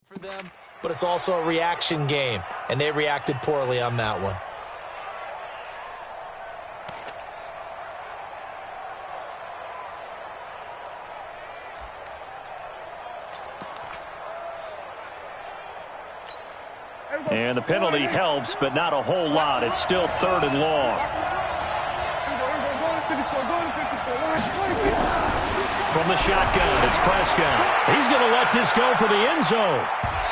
For them, but it's also a reaction game, and they reacted poorly on that one. And the penalty helps, but not a whole lot. It's still 3rd and long. From the shotgun, it's Prescott. He's going to let this go for the end zone.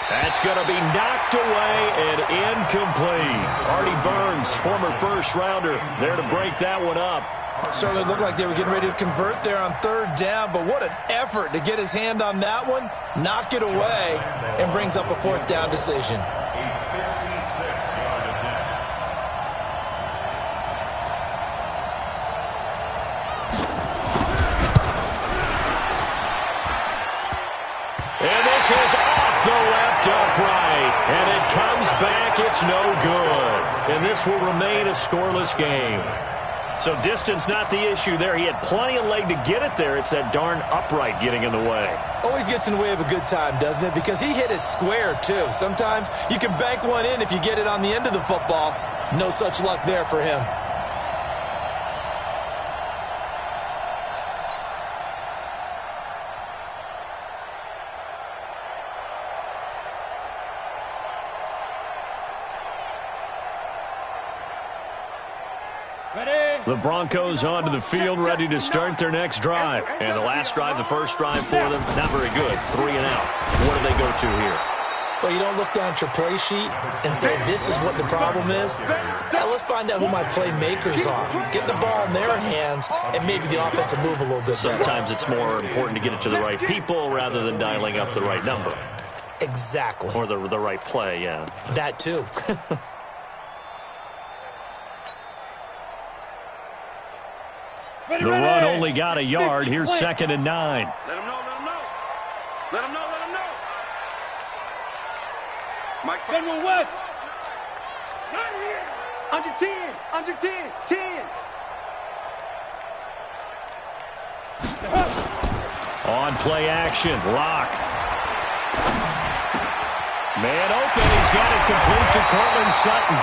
That's going to be knocked away and incomplete. Artie Burns, former first-rounder, there to break that one up. Certainly looked like they were getting ready to convert there on 3rd down, but what an effort to get his hand on that one, knock it away, and brings up a 4th down decision. Is off the left upright, and it comes back. It's no good, and this will remain a scoreless game. So distance not the issue there. He had plenty of leg to get it there. It's that darn upright getting in the way. Always gets in the way of a good time, doesn't it? Because he hit it square, too. Sometimes you can bank one in if you get it on the end of the football. No such luck there for him. The Broncos onto the field, ready to start their next drive. And the last drive, the first drive for them, not very good. 3 and out. What do they go to here? Well, you don't look down at your play sheet and say, this is what the problem is. Now, let's find out who my playmakers are. Get the ball in their hands, and maybe the offense will move a little bit better. Sometimes it's more important to get it to the right people rather than dialing up the right number. Exactly. Or the right play, yeah. That, too. The run only got a yard. Here's 2nd and 9. Let him know, let him know. Let him know, let him know. Mike Federal West. Not here. Under 10, under 10, 10. On play action, Lock. Man open, he's got it complete to Cortland Sutton.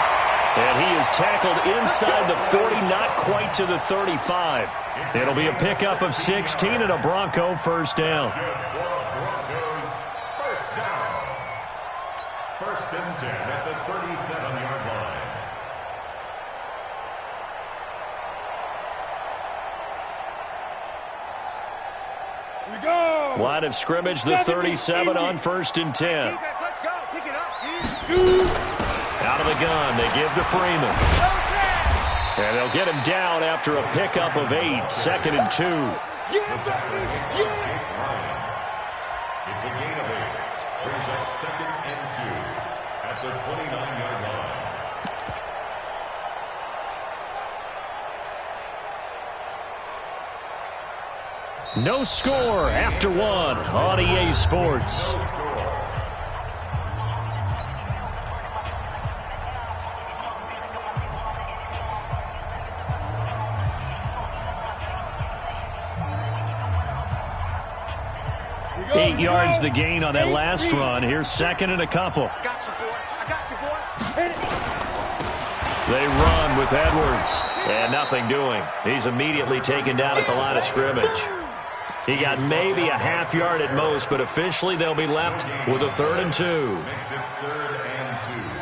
And he is tackled inside the 40, not quite to the 35. It'll be a pickup of 16 and a Bronco first down. First and 10 at the 37-yard line. Here we go. Line of scrimmage, the 37 on 1st and 10. Let's go. Pick it up. Out of the gun, they give to Freeman. And they'll get him down after a pickup of 8, 2nd and 2. It's a gain of 8. Brings up 2nd and 2 at the 29-yard line. No score after 1 on EA Sports. Eight yards the gain on that last run. Here's 2nd and a couple. I got you, boy. I got you, boy. They run with Edwards. And nothing doing. He's immediately taken down at the line of scrimmage. He got maybe a half yard at most, but officially they'll be left with a 3rd and 2. Makes it 3rd and 2.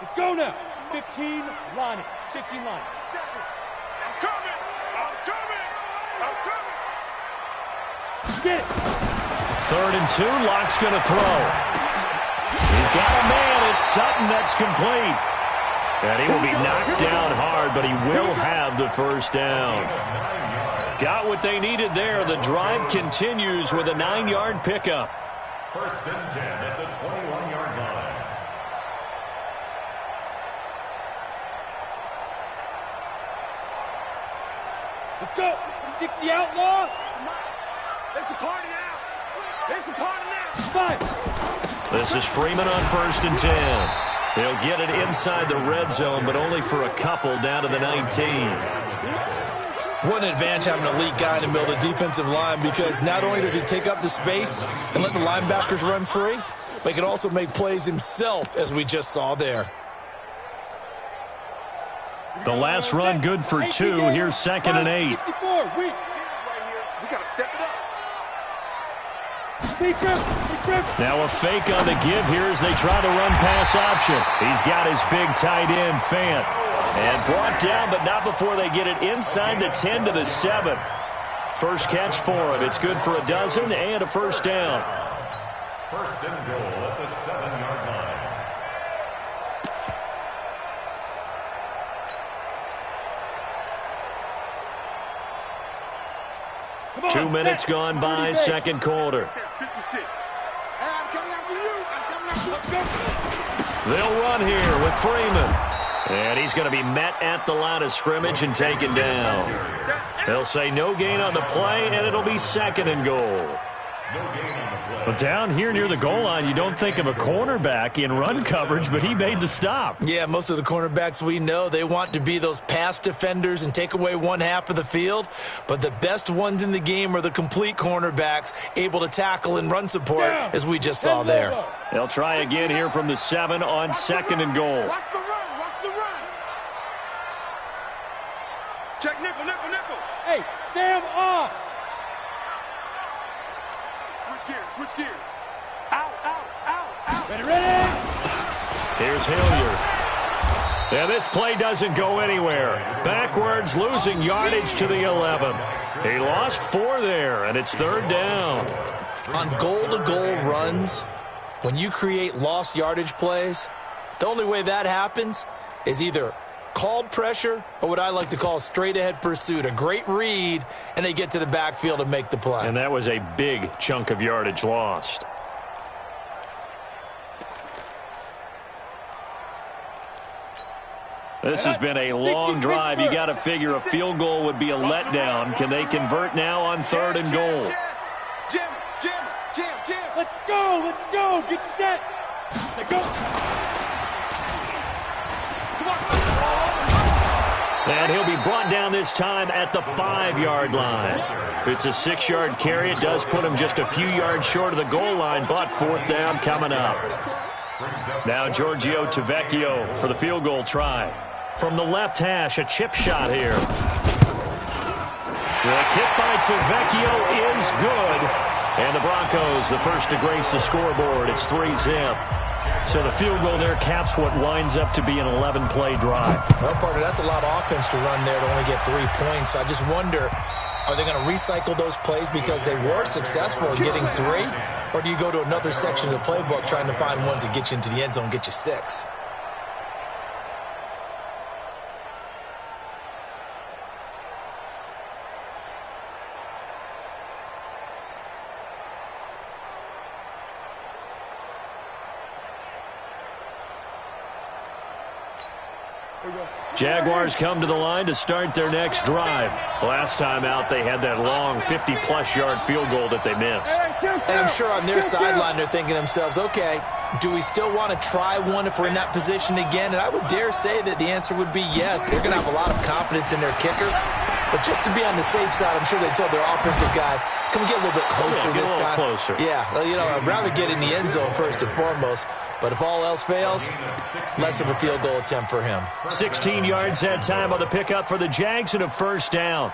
Let's go now. 15 line. 16 line. I'm coming. I'm coming. I'm coming. Get it. 3rd and 2. Lock's going to throw. He's got a man. It's Sutton. That's complete. And he will be knocked down hard, but he will have the first down. Got what they needed there. The drive continues with a 9-yard pickup. First and 10 at the 21-yard line. Let's go. 60 outlaw. It's a party now. It's a party now. 5. This is Freeman on 1st and 10. He'll get it inside the red zone, but only for a couple down to the 19. What an advantage having an elite guy in the middle of the defensive line, because not only does he take up the space and let the linebackers run free, but he can also make plays himself, as we just saw there. The last run good for 2. Here's 2nd and 8. 64. We got to step it up. Big grip. Now a fake on the give here as they try to run pass option. He's got his big tight end, Fant. And brought down, but not before they get it inside the 10 to the 7. First catch for him. It's good for a dozen and a first down. First and goal at the 7-yard line. 2 minutes gone by, second quarter. 56. I'm coming after you. They'll run here with Freeman. And he's going to be met at the line of scrimmage and taken down. They'll say no gain on the play, and it'll be 2nd and goal. But down here near the goal line, you don't think of a cornerback in run coverage, but he made the stop. Yeah, most of the cornerbacks we know, they want to be those pass defenders and take away one half of the field. But the best ones in the game are the complete cornerbacks, able to tackle and run support, as we just saw there. They'll try again here from the 7 on 2nd and goal. Watch the run. Watch the run. Check nickel. Hey, Sam off. Switch gears. Out. Ready. Here's Hilliard. And this play doesn't go anywhere. Backwards, losing yardage to the 11. He lost 4 there, and it's 3rd down. On goal-to-goal runs, when you create lost yardage plays, the only way that happens is either called pressure or what I like to call straight-ahead pursuit. A great read, and they get to the backfield and make the play. And that was a big chunk of yardage lost. This has been a long drive. You got to figure a field goal would be a letdown. Can they convert now on 3rd and goal? Jim. Let's go. Get set. Let's go. And he'll be brought down this time at the 5-yard line. It's a 6-yard carry. It does put him just a few yards short of the goal line, but 4th down coming up. Now Giorgio Tavecchio for the field goal try. From the left hash, a chip shot here. The kick by Tavecchio is good. And the Broncos, the first to grace the scoreboard. It's 3-zip. So the field goal there caps what winds up to be an 11-play drive. Well, partner, that's a lot of offense to run there to only get 3 points. I just wonder, are they going to recycle those plays because they were successful in getting 3? Or do you go to another section of the playbook trying to find ones that get you into the end zone and get you 6? Jaguars come to the line to start their next drive. Last time out, they had that long 50-plus yard field goal that they missed. And I'm sure on their sideline they're thinking to themselves, okay, do we still want to try one if we're in that position again? And I would dare say that the answer would be yes. They're going to have a lot of confidence in their kicker. But just to be on the safe side, I'm sure they told their offensive guys, can we get a little bit closer this time? Closer. Yeah, I'd rather get in the end zone first and foremost. But if all else fails, less of a field goal attempt for him. 16 yards that time on the pickup for the Jags and a first down.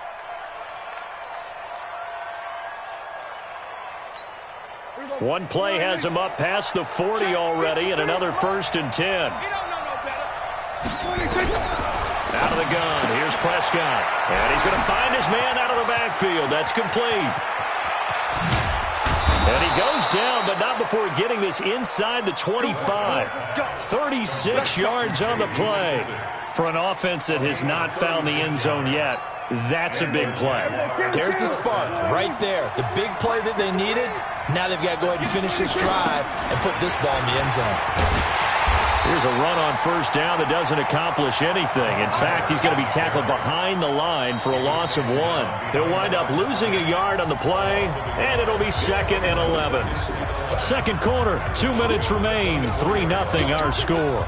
One play has him up past the 40 already, and another 1st and 10. Out of the gun, here's Prescott. And he's going to find his man out of the backfield. That's complete. And he goes down, but not before getting this inside the 25. 36 yards on the play. For an offense that has not found the end zone yet, that's a big play. There's the spark right there. The big play that they needed. Now they've got to go ahead and finish this drive and put this ball in the end zone. Here's a run on first down that doesn't accomplish anything. In fact, he's going to be tackled behind the line for a loss of 1. He'll wind up losing a yard on the play, and it'll be 2nd and 11. Second quarter, 2 minutes remain, 3-0 our score.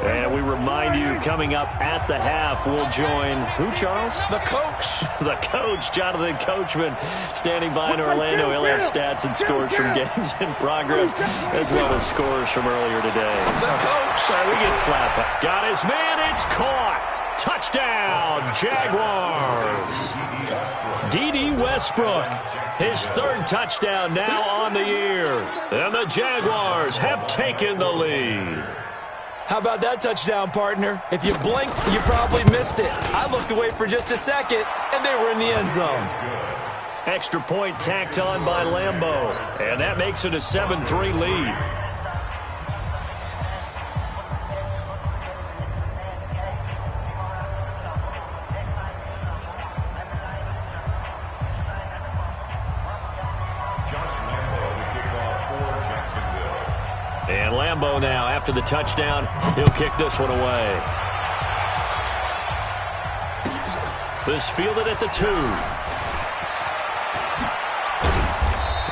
And we remind you, coming up at the half, we'll join who, Charles? The coach. The coach, Jonathan Coachman, standing by in Orlando. He'll have stats and scores from games in progress, as well as scores from earlier today. The coach. Sorry, we get slapped. Got his man. It's caught. Touchdown, Jaguars. D.D. Westbrook, his 3rd touchdown now on the year. And the Jaguars have taken the lead. How about that touchdown, partner? If you blinked, you probably missed it. I looked away for just a second, and they were in the end zone. Extra point tacked on by Lambeau. And that makes it a 7-3 lead. And Lambeau now, after the touchdown, he'll kick this one away. This fielded at the 2.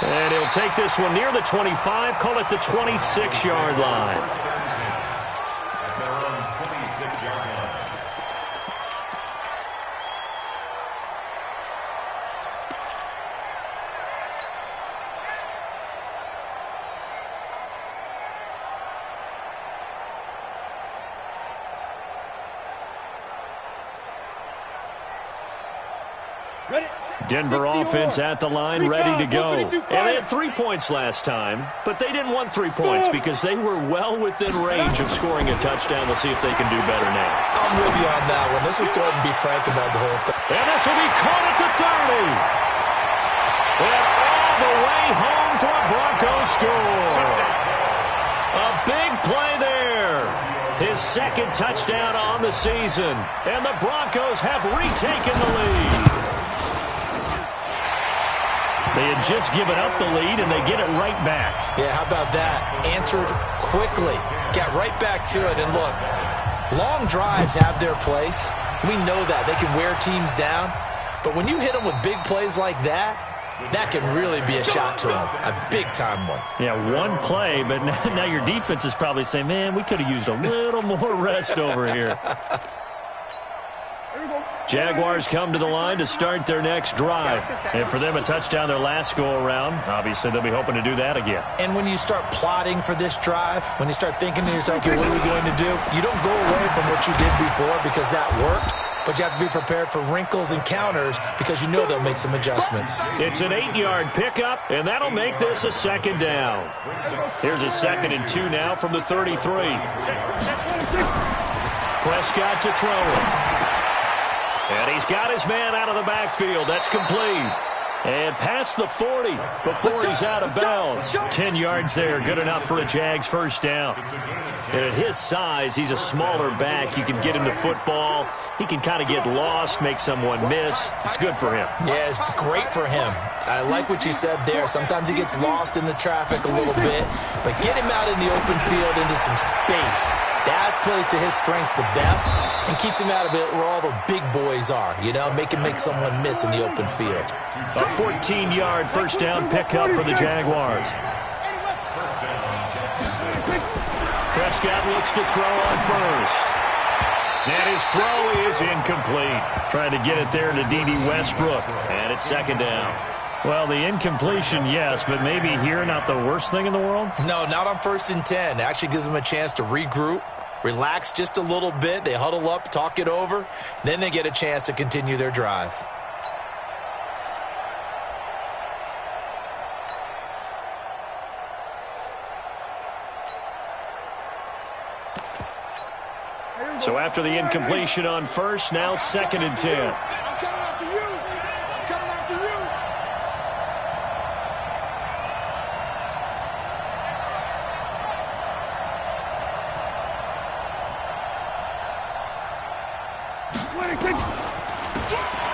And he'll take this one near the 25, call it the 26-yard line. Denver offense at the line, ready to go. And they had 3 points last time, but they didn't want 3 points because they were well within range of scoring a touchdown. We'll see if they can do better now. I'm with you on that one. Let's just go ahead and be frank about the whole thing. And this will be caught at the 30. And all the way home for a Broncos score. A big play there. His 2nd touchdown on the season. And the Broncos have retaken the lead. They had just given up the lead, and they get it right back. Yeah, how about that? Answered quickly. Got right back to it. And look, long drives have their place. We know that. They can wear teams down. But when you hit them with big plays like that, that can really be a shot to them. A big-time one. Yeah, one play, but now your defense is probably saying, man, we could have used a little more rest over here. Jaguars come to the line to start their next drive. And for them, a touchdown their last go-around. Obviously, they'll be hoping to do that again. And when you start plotting for this drive, when you start thinking to yourself, okay, what are we going to do? You don't go away from what you did before because that worked. But you have to be prepared for wrinkles and counters because you know they'll make some adjustments. It's an 8-yard pickup, and that'll make this a second down. Here's a 2nd and 2 now from the 33. Prescott to throw it. And he's got his man out of the backfield. That's complete. And past the 40 before he's out of bounds. 10 yards there, good enough for a Jags first down. And at his size, he's a smaller back. You can get him to football. He can kind of get lost, make someone miss. It's good for him. Yeah, it's great for him. I like what you said there. Sometimes he gets lost in the traffic a little bit. But get him out in the open field into some space. That plays to his strengths the best and keeps him out of it where all the big boys are, you know, make someone miss in the open field. A 14-yard first down pickup for the Jaguars. Prescott looks to throw on first. And his throw is incomplete. Trying to get it there to D.D. Westbrook. And it's second down. Well, the incompletion, yes, but maybe here not the worst thing in the world? No, not on 1st and 10. It actually gives them a chance to regroup, relax just a little bit. They huddle up, talk it over. Then they get a chance to continue their drive. So after the incompletion on first, now 2nd and 10. I'm coming after you. I'm coming after you.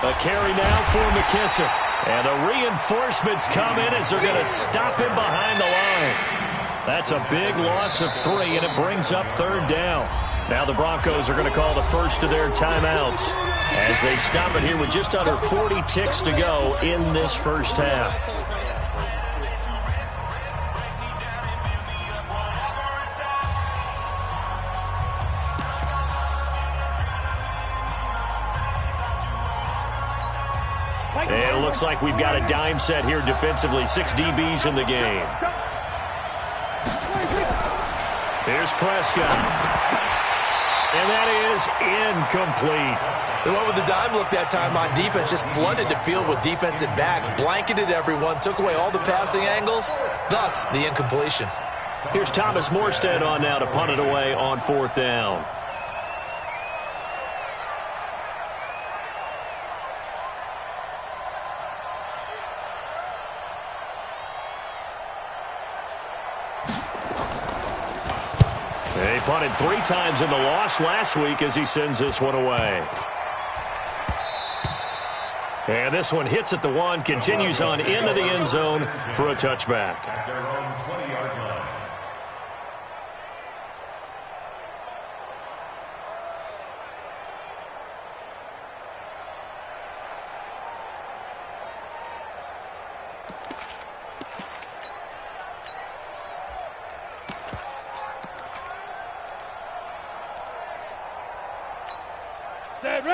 A carry now for McKissick. And the reinforcements come in as they're going to stop him behind the line. That's a big loss of 3, and it brings up 3rd down. Now the Broncos are going to call the first of their timeouts as they stop it here with just under 40 ticks to go in this first half. And it looks like we've got a dime set here defensively. 6 DBs in the game. Here's Prescott. And that is incomplete. They went with the dime look that time on defense, just flooded the field with defensive backs, blanketed everyone, took away all the passing angles, thus the incompletion. Here's Thomas Morstead on now to punt it away on 4th down. He punted 3 times in the loss last week as he sends this one away. And this one hits at the 1, continues on into the end zone for a touchback. At their own 20-yard line.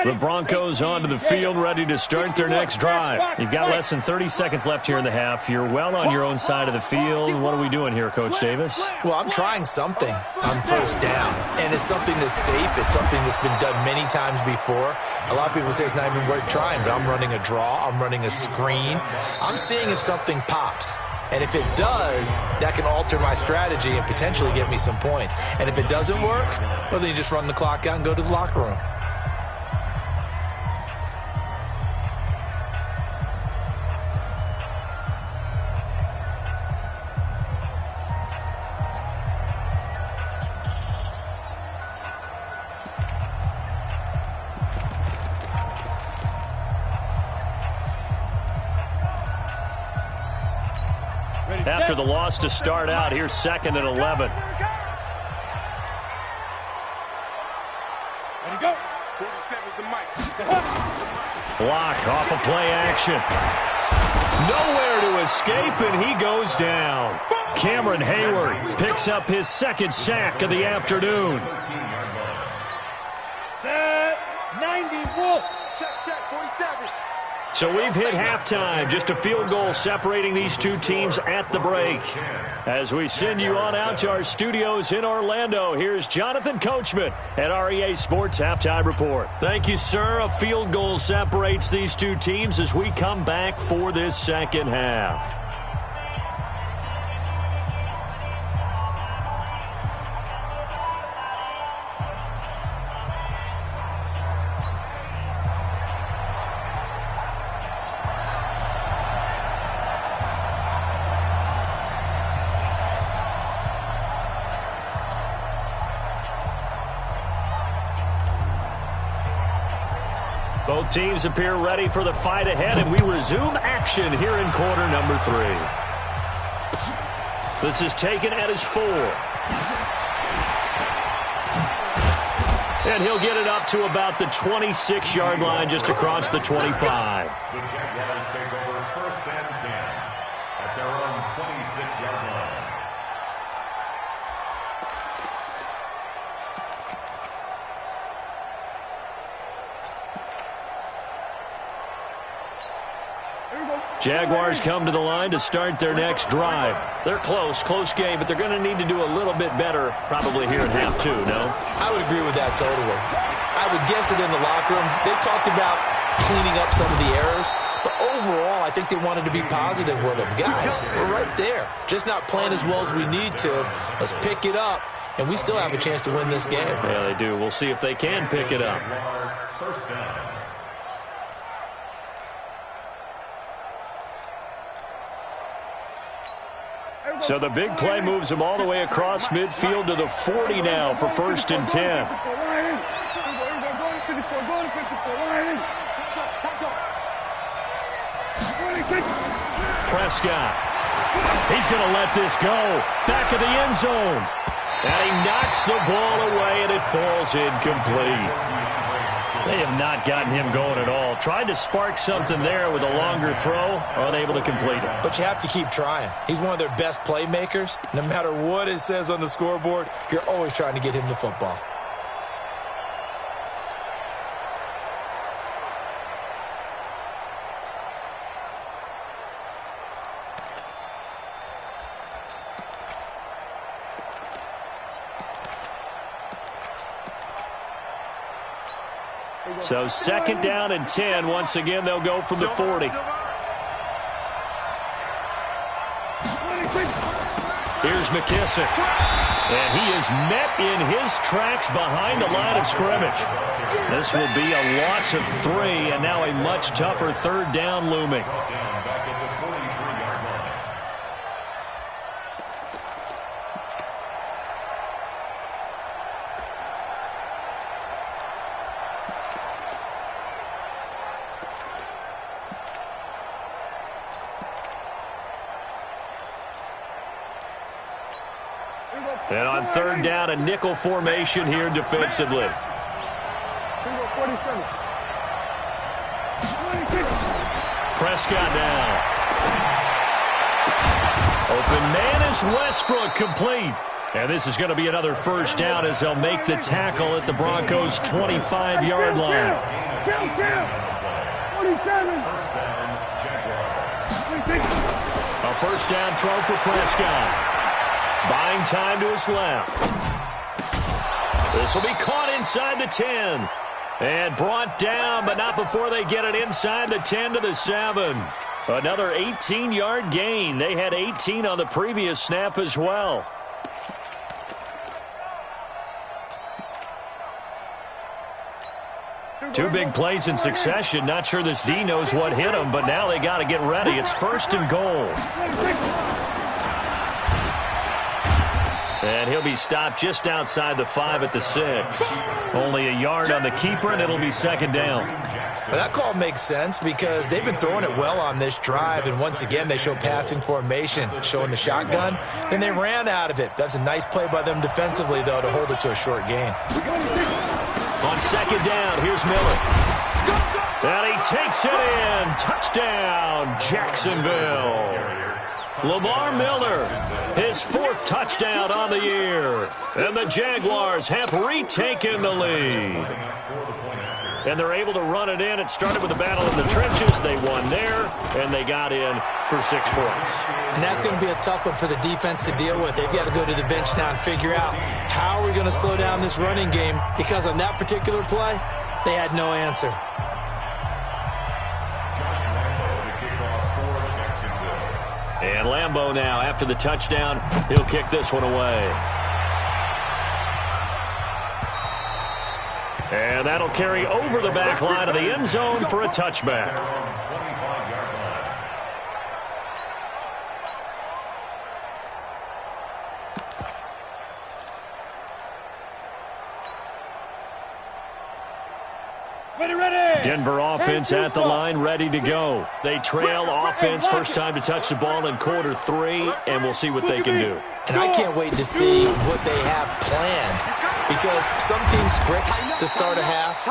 The Broncos onto the field, ready to start their next drive. You've got less than 30 seconds left here in the half. You're well on your own side of the field. What are we doing here, Coach Davis? Well, I'm trying something on 1st down, and it's something that's safe. It's something that's been done many times before. A lot of people say it's not even worth trying, but I'm running a draw. I'm running a screen. I'm seeing if something pops. And if it does, that can alter my strategy and potentially get me some points. And if it doesn't work, well, then you just run the clock out and go to the locker room. After the loss to start out, here's 2nd and 11. Ready to go. 47's the mic. Block off of play action. Nowhere to escape, and he goes down. Cameron Hayward picks up his 2nd sack of the afternoon. Set. 90. Wolf. Check. 47. So we've hit halftime. Just a field goal separating these two teams at the break. As we send you on out to our studios in Orlando, here's Jonathan Coachman at REA Sports Halftime Report. Thank you, sir. A field goal separates these two teams as we come back for this second half. Both teams appear ready for the fight ahead, and we resume action here in quarter number 3. This is taken at his 4. And he'll get it up to about the 26-yard line, just across the 25. The Jaguars take over 1st and 10 at their own 26-yard line. Jaguars come to the line to start their next drive. They're close game, but they're going to need to do a little bit better probably here in half 2, no? I would agree with that totally. I would guess it in the locker room. They talked about cleaning up some of the errors, but overall, I think they wanted to be positive with them. Guys, we're right there. Just not playing as well as we need to. Let's pick it up, and we still have a chance to win this game. Yeah, they do. We'll see if they can pick it up. First down. So the big play moves them all the way across midfield to the 40 now for 1st and 10. Prescott. He's going to let this go. Back of the end zone. And he knocks the ball away, and it falls incomplete. They have not gotten him going at all. Tried to spark something there with a longer throw, unable to complete it. But you have to keep trying. He's one of their best playmakers. No matter what it says on the scoreboard, you're always trying to get him the football. So 2nd down and 10. Once again, they'll go from the 40. Here's McKissick. And he is met in his tracks behind the line of scrimmage. This will be a loss of 3, and now a much tougher 3rd down looming. And on 3rd down, a nickel formation here defensively. Prescott now. Open man is Westbrook, complete. And this is going to be another 1st down as they'll make the tackle at the Broncos' 25-yard line. 47. A 1st down throw for Prescott. Buying time to his left. This will be caught inside the 10. And brought down, but not before they get it inside the 10 to the 7. Another 18-yard gain. They had 18 on the previous snap as well. Two big plays in succession. Not sure this D knows what hit him, but now they got to get ready. It's 1st and goal. And he'll be stopped just outside the 5 at the 6. Only a yard on the keeper, and it'll be 2nd down. Well, that call makes sense because they've been throwing it well on this drive, and once again they show passing formation, showing the shotgun. Then they ran out of it. That's a nice play by them defensively, though, to hold it to a short gain. On 2nd down, here's Miller. And he takes it in. Touchdown, Jacksonville. Lamar Miller, his 4th touchdown on the year. And the Jaguars have retaken the lead. And they're able to run it in. It started with a battle in the trenches. They won there, and they got in for 6 points. And that's going to be a tough one for the defense to deal with. They've got to go to the bench now and figure out how are we going to slow down this running game, because on that particular play, they had no answer. And Lambeau now, after the touchdown, he'll kick this one away. And that'll carry over the back line of the end zone for a touchback. Denver offense at the line, ready to go. They trail offense, first time to touch the ball in quarter 3, and we'll see what they can do. And I can't wait to see what they have planned, because some teams script to start a half.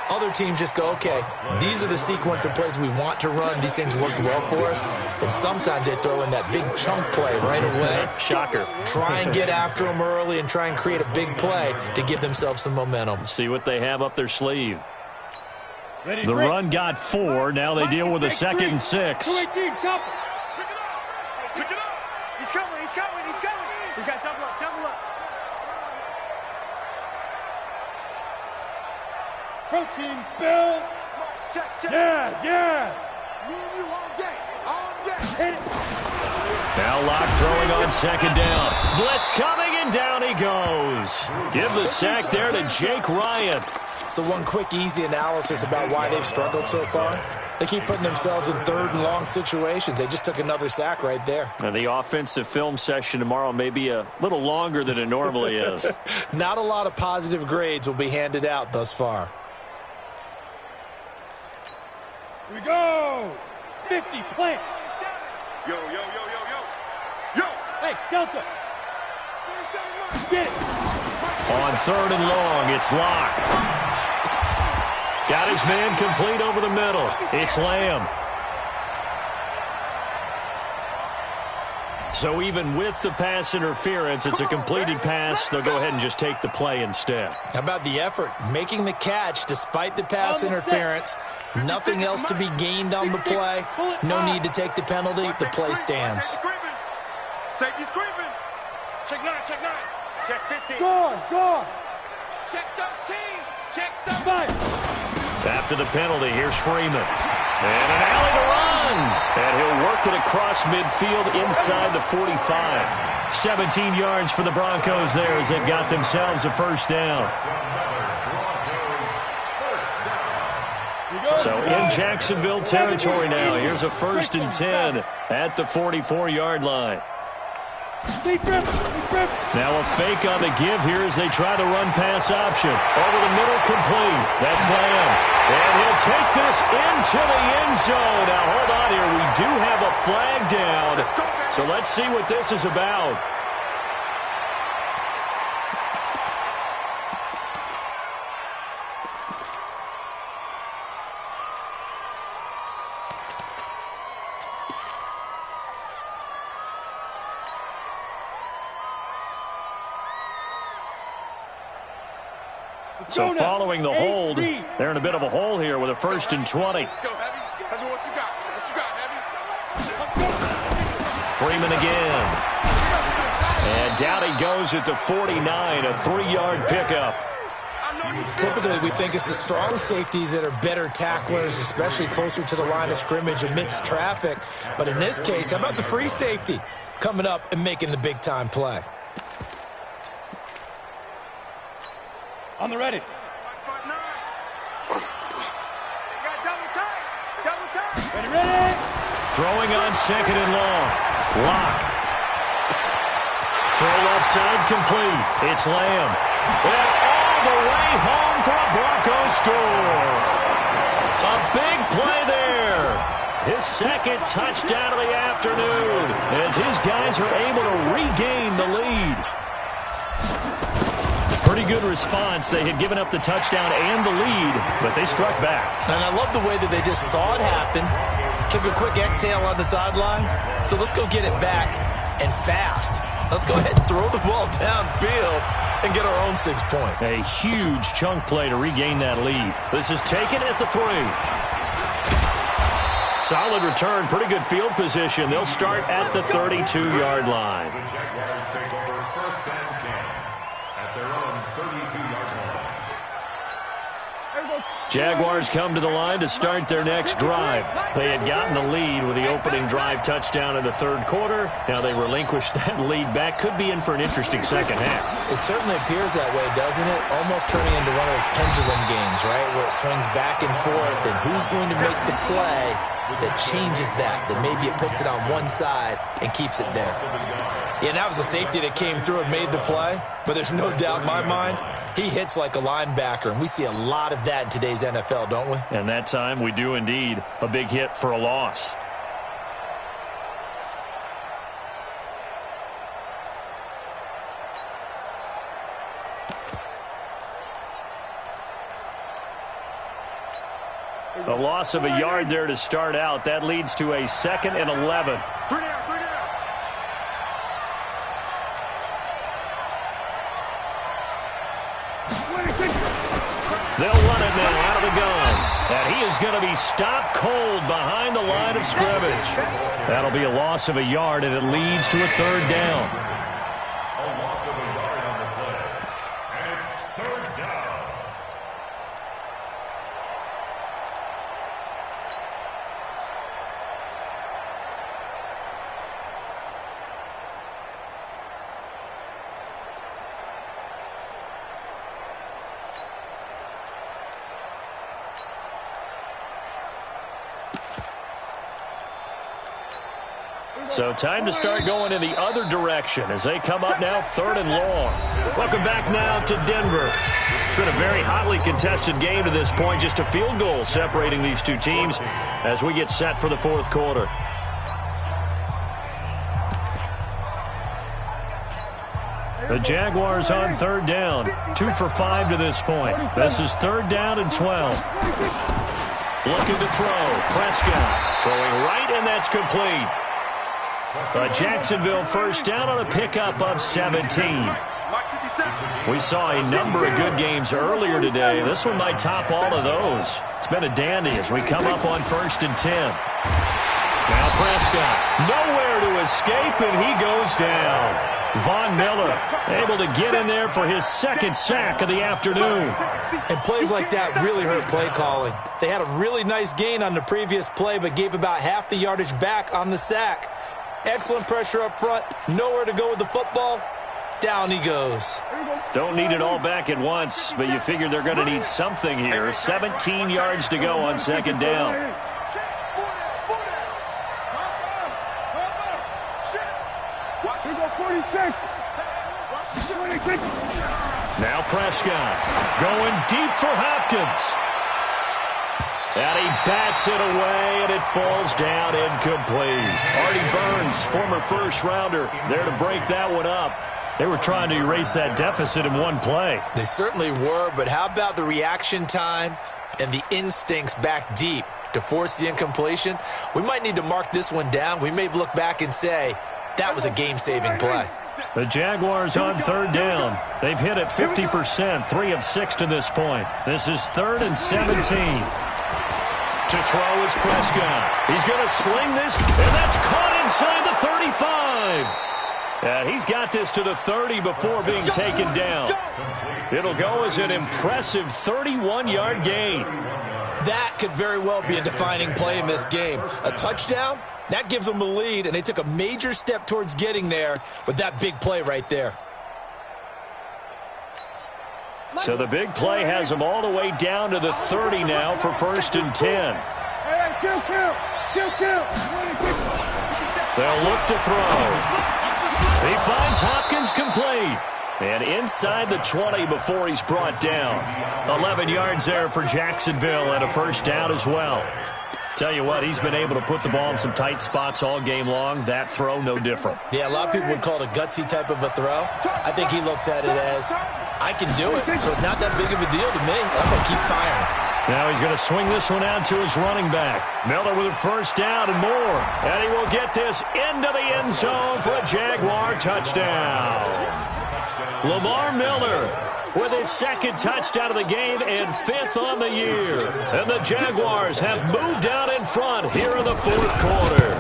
Other teams just go, okay, these are the sequence of plays we want to run. These things worked well for us. And sometimes they throw in that big chunk play right away. Shocker. Try and get after them early and try and create a big play to give themselves some momentum. See what they have up their sleeve. The run got 4. Now they deal with a 2nd and 6. 218, chopper. Pick it up. He's coming. He's coming. He's coming. We got double up. Double up. Protein spill. Check, check. Yes, yes. Me and you all day. All day. Hit it. Now Locke throwing on 2nd down. Blitz coming, and down he goes. Give the sack there to Jake Ryan. So one quick, easy analysis about why they've struggled so far. They keep putting themselves in 3rd and long situations. They just took another sack right there. And the offensive film session tomorrow may be a little longer than it normally is. Not a lot of positive grades will be handed out thus far. Here we go. 50, plant. Yo, yo, yo, yo, yo. Yo. Hey, Delta. Get it. On 3rd and long, it's Locke. Got his man complete over the middle. It's Lamb. So even with the pass interference, it's a completed pass. They'll go ahead and just take the play instead. How about the effort? Making the catch despite the pass interference. Nothing else to be gained on the play. No need to take the penalty. The play stands. Safety's creeping. Check 9, check 9. Check 15. Gone. Check 13. Check 5. After the penalty, here's Freeman. And an alley to run. And he'll work it across midfield inside the 45. 17 yards for the Broncos there as they've got themselves a first down. So in Jacksonville territory now, here's a 1st and 10 at the 44-yard line. Now a fake on the give here as they try the run-pass option. Over the middle, complete. That's Lamb. And he'll take this into the end zone. Now, hold on here. We do have a flag down. So let's see what this is about. So following the hold, they're in a bit of a hole here with a 1st and 20. Let's go, Heavy. Heavy, what you got? What you got, Heavy? Freeman again. And down he goes at the 49, a 3-yard pickup. Typically, we think it's the strong safeties that are better tacklers, especially closer to the line of scrimmage amidst traffic. But in this case, how about the free safety coming up and making the big-time play? On the ready. Ready. Throwing on 2nd and long. Locke. Throw left side complete. It's Lamb. And all the way home for a Broncos score. A big play there. His 2nd touchdown of the afternoon as his guys are able to regain the lead. Pretty good response. They had given up the touchdown and the lead, but they struck back. And I love the way that they just saw it happen, took a quick exhale on the sidelines. So let's go get it back and fast. Let's go ahead and throw the ball downfield and get our own 6 points. A huge chunk play to regain that lead. This is taken at the 3. Solid return, pretty good field position. They'll start at the 32-yard line. The Jaguars take over 1st and 10 at their own 32-yard line. Jaguars come to the line to start their next drive. They had gotten the lead with the opening drive touchdown in the 3rd quarter. Now they relinquish that lead back. Could be in for an interesting second half. It certainly appears that way, doesn't it? Almost turning into one of those pendulum games, right, where it swings back and forth, and who's going to make the play that changes that maybe it puts it on one side and keeps it there. Yeah, and that was a safety that came through and made the play, but there's no doubt in my mind he hits like a linebacker, and we see a lot of that in today's NFL, don't we? And that time we do indeed. A big hit for a loss. A loss of a yard there to start out. That leads to a 2nd and 11. They'll run it now out of the gun. And he is going to be stopped cold behind the line of scrimmage. That'll be a loss of a yard, and it leads to a 3rd down. A loss of a yard on the play. And it's 3rd down. So time to start going in the other direction as they come up now 3rd and long. Welcome back now to Denver. It's been a very hotly contested game to this point. Just a field goal separating these two teams as we get set for the 4th quarter. The Jaguars on 3rd down. 2 for 5 to this point. This is 3rd down and 12. Looking to throw. Prescott throwing right, and that's complete. A Jacksonville first down on a pickup of 17. We saw a number of good games earlier today. This one might top all of those. It's been a dandy as we come up on 1st and 10. Now Prescott, nowhere to escape, and he goes down. Von Miller able to get in there for his 2nd sack of the afternoon. And plays like that really hurt play calling. They had a really nice gain on the previous play, but gave about half the yardage back on the sack. Excellent pressure up front. Nowhere to go with the football. Down he goes. Don't need it all back at once, but you figure they're going to need something here. 17 yards to go on 2nd down. Now Prescott going deep for Hopkins. And he bats it away, and it falls down incomplete. Artie Burns, former first-rounder, there to break that one up. They were trying to erase that deficit in one play. They certainly were, but how about the reaction time and the instincts back deep to force the incompletion? We might need to mark this one down. We may look back and say, that was a game-saving play. The Jaguars on 3rd down. They've hit it 50%, 3 of 6 to this point. This is 3rd and 17. To throw is Prescott. He's going to sling this, and that's caught inside the 35. And he's got this to the 30 before being taken down. It'll go as an impressive 31-yard gain. That could very well be a defining play in this game. A touchdown, that gives them a lead, and they took a major step towards getting there with that big play right there. So the big play has them all the way down to the 30 now for 1st and 10. They'll look to throw. He finds Hopkins complete. And inside the 20 before he's brought down. 11 yards there for Jacksonville and a first down as well. Tell you what, he's been able to put the ball in some tight spots all game long. That throw, no different. Yeah, a lot of people would call it a gutsy type of a throw. I think he looks at it as, I can do it, so it's not that big of a deal to me. I'm going to keep firing. Now he's going to swing this one out to his running back. Miller with a first down and more. And he will get this into the end zone for a Jaguar touchdown. Lamar Miller with his 2nd touchdown of the game and 5th on the year. And the Jaguars have moved out in front here in the 4th quarter.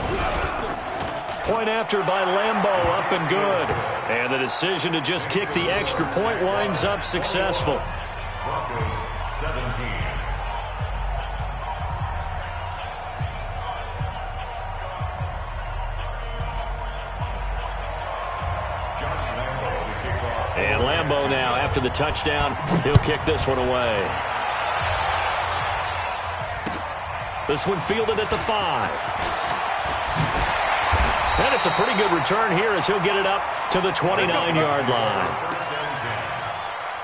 Point after by Lambeau, up and good. And the decision to just kick the extra point winds up successful. Broncos 17. And Lambeau now, after the touchdown, he'll kick this one away. This one fielded at the 5. And it's a pretty good return here as he'll get it up to the 29-yard line.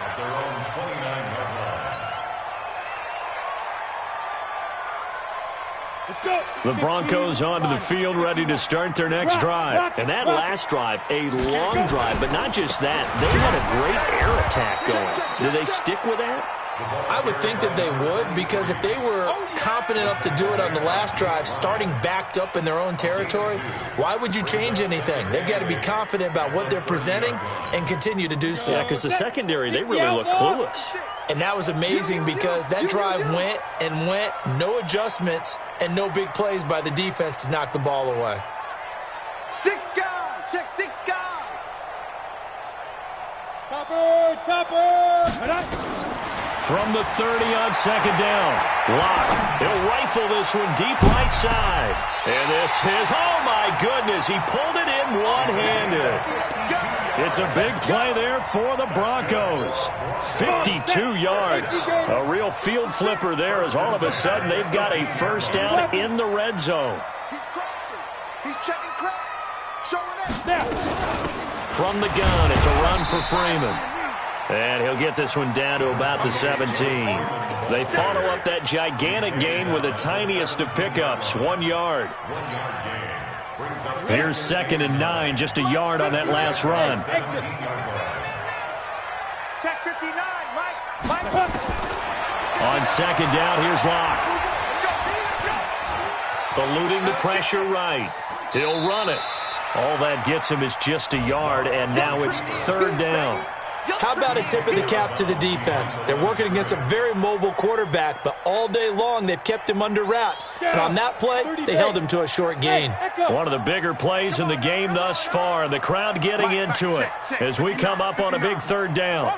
At their own 29-yard line. Let's go. The Broncos onto the field, ready to start their next drive. And that last drive, a long drive, but not just that. They had a great air attack going. Do they stick with that? I would think that they would, because if they were confident enough to do it on the last drive, starting backed up in their own territory, why would you change anything? They've got to be confident about what they're presenting and continue to do so. Yeah, because the secondary, they really look clueless. And that was amazing because that drive went and went, no adjustments, and no big plays by the defense to knock the ball away. 6 guys. Check 6 guys. Topper. From the 30 on 2nd down. Locke, he'll rifle this one deep right side. And this is, oh my goodness, he pulled it in one-handed. It's a big play there for the Broncos. 52 yards. A real field flipper there as all of a sudden they've got a first down in the red zone. He's crossing. He's checking crack. From the gun, it's a run for Freeman. And he'll get this one down to about the 17. They follow up that gigantic gain with the tiniest of pickups, 1 yard. Here's 2nd and 9, just a yard on that last run. Check 59, Mike. On 2nd down, here's Locke. Eluding the pressure right. He'll run it. All that gets him is just a yard, and now it's 3rd down. How about a tip of the cap to the defense? They're working against a very mobile quarterback, but all day long they've kept him under wraps. And on that play, they held him to a short gain. One of the bigger plays in the game thus far, and the crowd getting into it as we come up on a big 3rd down.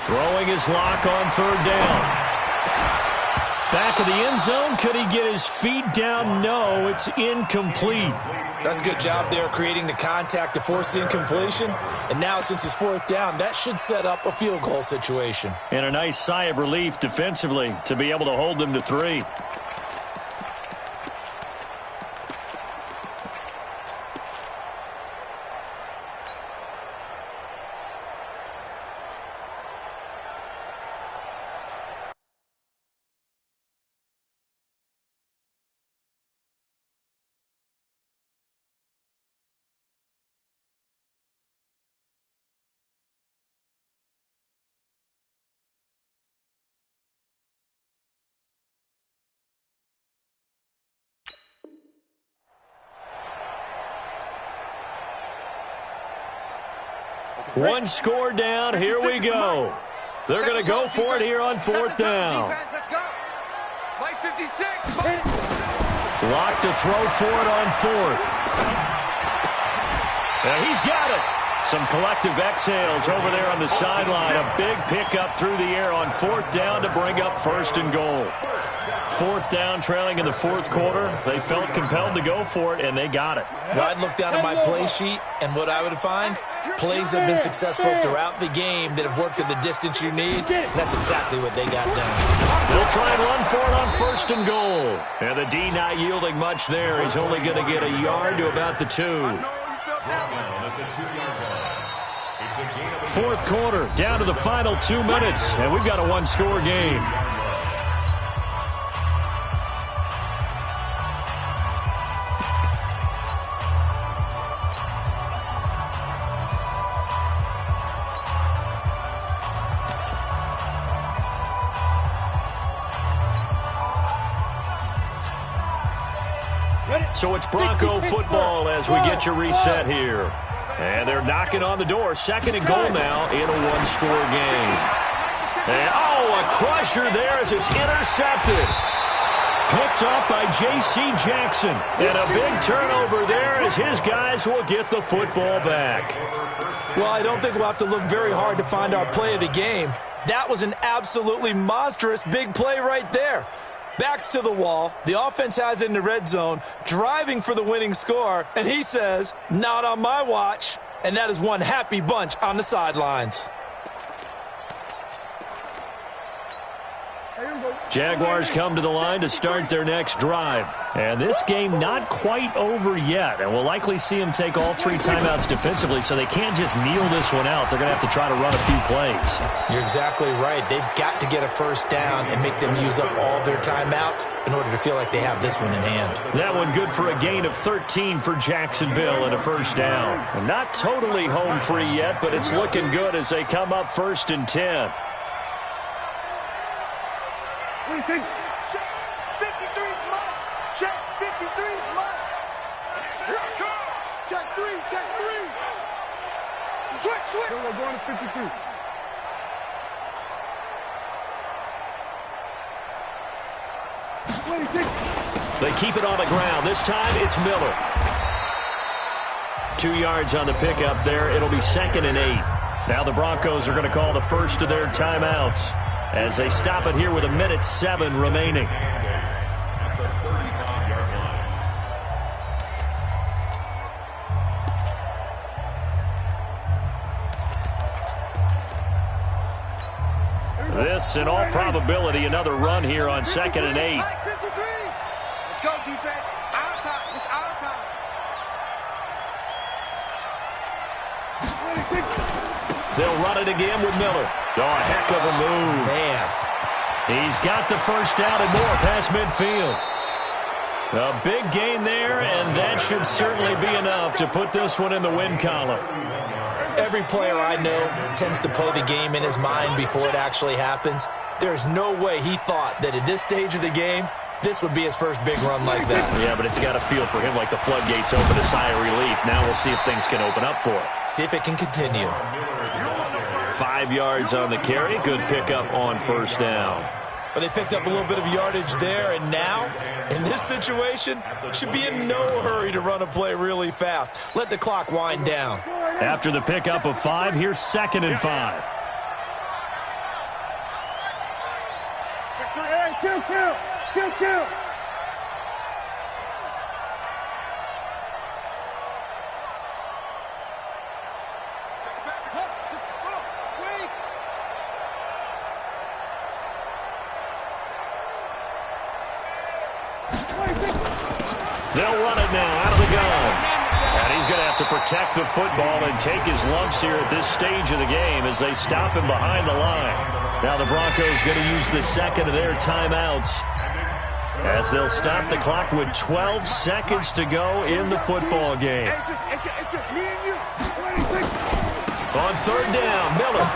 Throwing his Lock on 3rd down. Back of the end zone, could he get his feet down? No, it's incomplete. That's a good job there creating the contact to force the incompletion. And now since it's 4th down, that should set up a field goal situation. And a nice sigh of relief defensively to be able to hold them to 3. One score down. Here we go. They're going to go for it here on 4th down. Let's go. Play 56. Lock to throw for it on 4th. And he's got it. Some collective exhales over there on the sideline. A big pickup through the air on 4th down to bring up 1st and goal. 4th down, trailing in the 4th quarter. They felt compelled to go for it, and they got it. Well, I'd look down at my play sheet, and what I would find, plays have been successful throughout the game that have worked at the distance you need. That's exactly what they got done. They'll try and run for it on 1st and goal. And the D not yielding much there. He's only going to get a yard to about the 2. 4th quarter, down to the final 2 minutes, and we've got a 1-score game. So it's Bronco football as we get you reset here. And they're knocking on the door. 2nd and goal now in a 1-score game. And, a crusher there as it's intercepted. Picked up by J.C. Jackson. And a big turnover there as his guys will get the football back. Well, I don't think we'll have to look very hard to find our play of the game. That was an absolutely monstrous big play right there. Backs to the wall, the offense has it in the red zone, driving for the winning score, and he says, not on my watch. And that is one happy bunch on the sidelines. Jaguars come to the line to start their next drive. And this game not quite over yet. And we'll likely see them take all 3 timeouts defensively, so they can't just kneel this one out. They're going to have to try to run a few plays. You're exactly right. They've got to get a 1st down and make them use up all their timeouts in order to feel like they have this one in hand. That one good for a gain of 13 for Jacksonville and a 1st down. And not totally home free yet, but it's looking good as they come up 1st and 10. Check 53's Mike. Check 53's Mike. Here I come. Check 3. Switch. We're going to 53. They keep it on the ground. This time it's Miller. 2 yards on the pickup there. It'll be 2nd and 8. Now the Broncos are going to call the first of their timeouts as they stop it here with 1:07 remaining. This, in all probability, another run here on 2nd and 8. go, defense. Our time. It's our time. They'll run it again with Miller. Oh, a heck of a move. Man. He's got the first down and more past midfield. A big gain there, and that should certainly be enough to put this one in the win column. Every player I know tends to play the game in his mind before it actually happens. There's no way he thought that at this stage of the game, this would be his first big run like that. Yeah, but it's got to feel for him like the floodgates open, a sigh of relief. Now we'll see if things can open up for him. See if it can continue. 5 yards on the carry. Good pickup on first down. But they picked up a little bit of yardage there, and now, in this situation, should be in no hurry to run a play really fast. Let the clock wind down. After the pickup of 5, here's 2nd and 5. Kill. They'll run it now out of the gun. And he's going to have to protect the football and take his lumps here at this stage of the game as they stop him behind the line. Now the Broncos going to use the second of their timeouts as they'll stop the clock with 12 seconds to go in the football game. It's just me and you. On third down, Miller.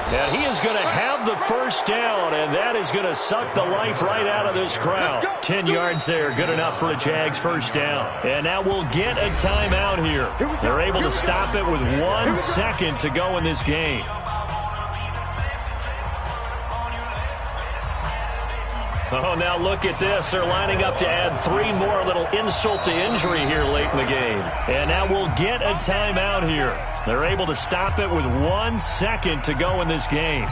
And he is going to have the first down, and that is going to suck the life right out of this crowd. 10 yards there, good enough for the Jags' first down. And now we'll get a timeout here. They're able to stop it with 1 second to go in this game. Oh, now look at this. They're lining up to add 3 more, a little insult to injury here late in the game. And now we'll get a timeout here. They're able to stop it with 1 second to go in this game.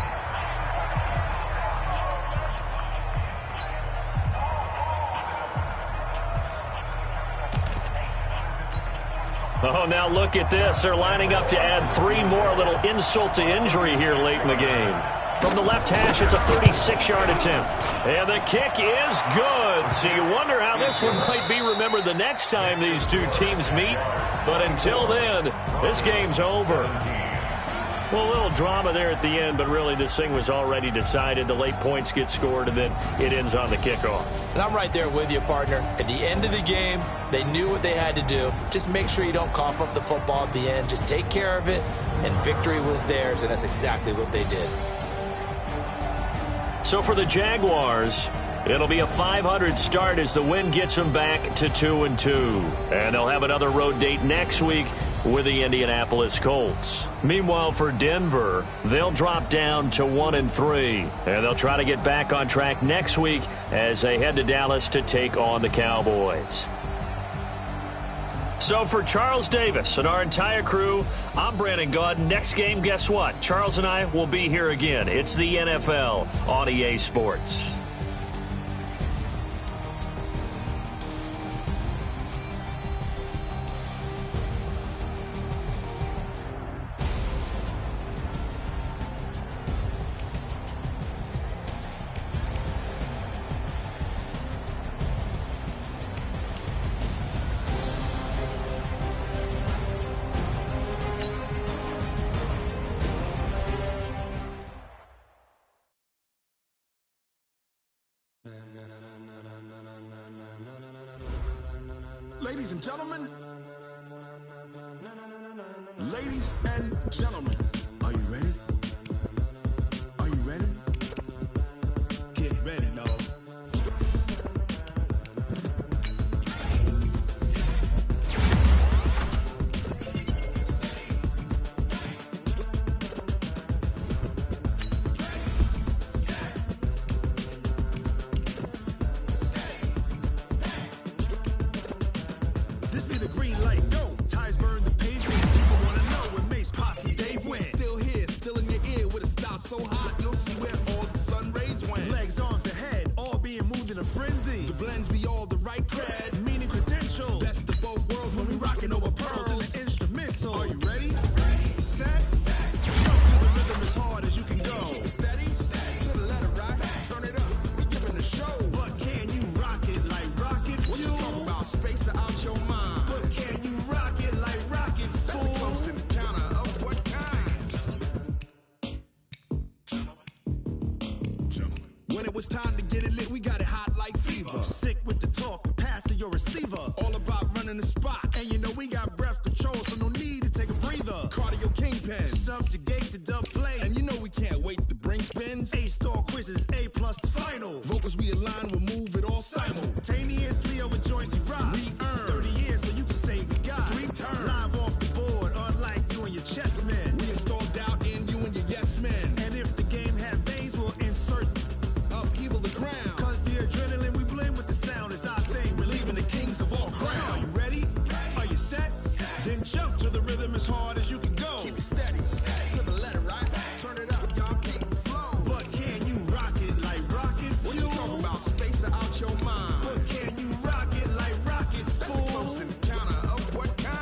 Oh, now look at this. They're lining up to add 3 more, a little insult to injury here late in the game. From the left hash, it's a 36-yard attempt. And the kick is good. So you wonder how this one might be remembered the next time these two teams meet. But until then, this game's over. Well, a little drama there at the end, but really this thing was already decided. The late points get scored, and then it ends on the kickoff. And I'm right there with you, partner. At the end of the game, they knew what they had to do. Just make sure you don't cough up the football at the end. Just take care of it, and victory was theirs, and that's exactly what they did. So for the Jaguars, it'll be a 500 start as the win gets them back to 2-2. And they'll have another road date next week with the Indianapolis Colts. Meanwhile, for Denver, they'll drop down to 1-3. And they'll try to get back on track next week as they head to Dallas to take on the Cowboys. So for Charles Davis and our entire crew, I'm Brandon Gaudin. Next game, guess what? Charles and I will be here again. It's the NFL on EA Sports. Ladies and gentlemen, are you ready? Are you ready? Get ready, no. So hot, you'll see where all the sun rays went. Legs, arms, the head, all being moved in a frenzy. The blends be all the right cred, meaning credentials. Best of both worlds when we rocking over pearls in the instrumental. Are you ready? Set. Jump to the rhythm as hard as you can go. Steady. To the letter right. Turn it up. We giving the show. But can't When it was time to get it lit, we got it hot like fever. Sick with the talk, pass to your receiver. All about running the spot. And you know we got breath control, so no need to take a breather. Cardio kingpin, subjugate the dub play. And you know we can't wait to bring spins. A-star quizzes, A+ the final. Vocals we align, we'll move it all simultaneously over joints we rock. We earn 30 years, so you can say we got 3 turns. Live off the board, unlike you and your chess men. We install doubt in you and your yes men. And if the game had veins, we'll insert upheaval the ground. Cause the adrenaline we blend with the sound is our thing. Relieving the kings of all crowns. So are you ready? Are you set? Then jump to the rhythm as hard as you can go. Keep it steady, to the letter, right? Turn it up, y'all, keep the flow. But can you rock it like rocket fuel? What you talking about? Space out your mind. But can you rock it like rockets, fool? That's a close encounter of what kind?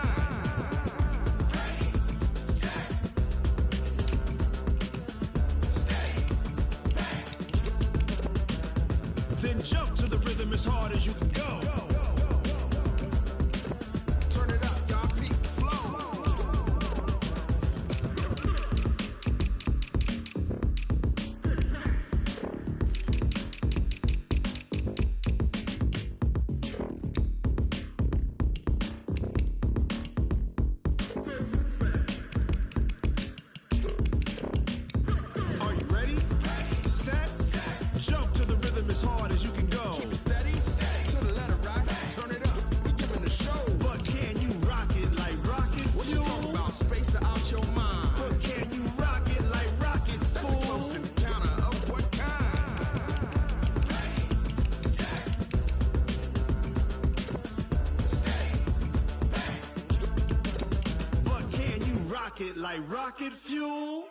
Ready, set, stay back. Then jump to the rhythm as hard as you can go. Turn it up, y'all, keep the flow. Are you ready? Set, jump to the rhythm as hard as you can go. Keep it steady, to the letter, right? Turn it up, we giving the show. But can you rock it like rocket fuel? What you talking about? Space out your mind. But can you rock it like rockets, fool? That's a close encounter of what kind? Ready, set, stay back. But can you rock it like rocket fuel?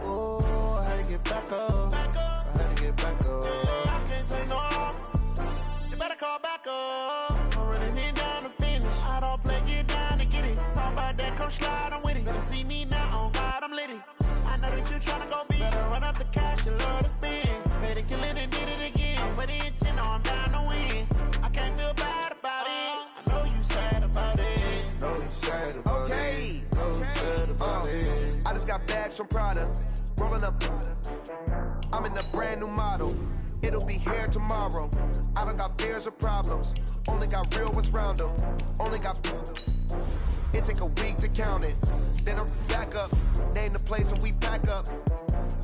Oh, I had to get back up. I had to get back up. I can't take no loss. You better call back up. I'm running it down to finish. I don't play, get down to get it. Talk about that, come slide, I'm with it. Better see me now, on God, I'm lit it. I know that you tryna go big. Better run up the cash, you love to spend. Better kill it and did it again. I'm with the intent, no, I'm down to win. I can't feel bad about it. I know you sad about it. Know you sad about Okay. it. Know you sad about it. I just got bags from Prada, rolling up. I'm in a brand new model. It'll be here tomorrow. I don't got fears or problems. Only got real ones round them. Only got. It take a week to count it. Then I'm back up. Name the place and we back up.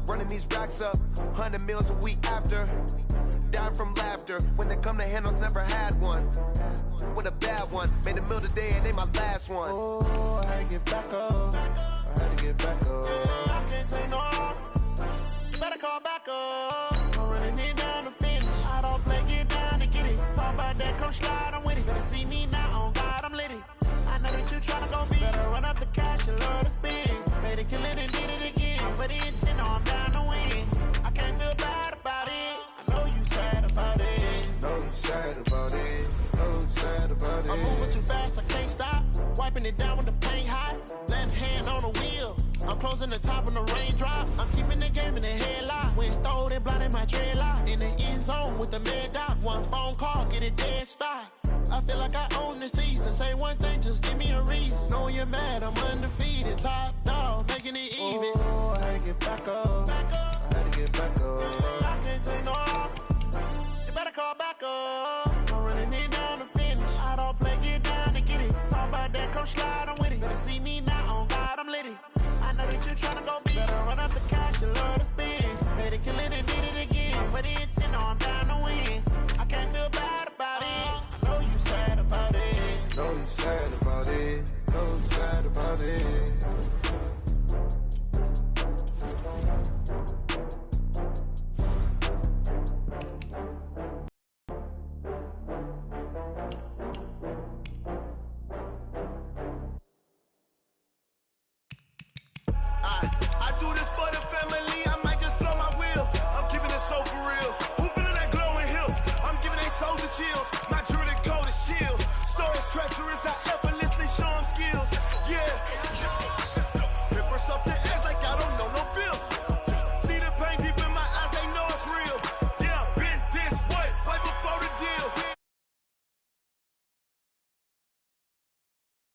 Running these racks up. 100 meals a week after. Dying from laughter. When they come to handles, never had one. With a bad one. Made a meal today and they my last one. Oh, I had to get back up. I had to get back up. I can't take no loss. You better call back up. I'm running it down to finish. I don't play, get down to get it. Talk about that, come slide, I'm with it. Better see me now, on God, I'm lit it. I know that you tryna go big. Better run up the cash, you love to spend. Better kill it and did it again. I'm with the intent, no, I'm down to win. I can't feel bad about it. I know you sad about it. Know you sad about it. Know you sad about it. I'm moving too fast, I can't stop. Wiping it down with the paint hot. Left hand on the wheel. I'm closing the top on the raindrop. I'm keeping the game in the headlock. When throwed and blinded my dreadlock. In the end zone with the mad dot. One phone call, get it dead stop. I feel like I own the season. Say one thing, just give me a reason. Knowing you're mad, I'm undefeated. Top dog, making it even. Oh, I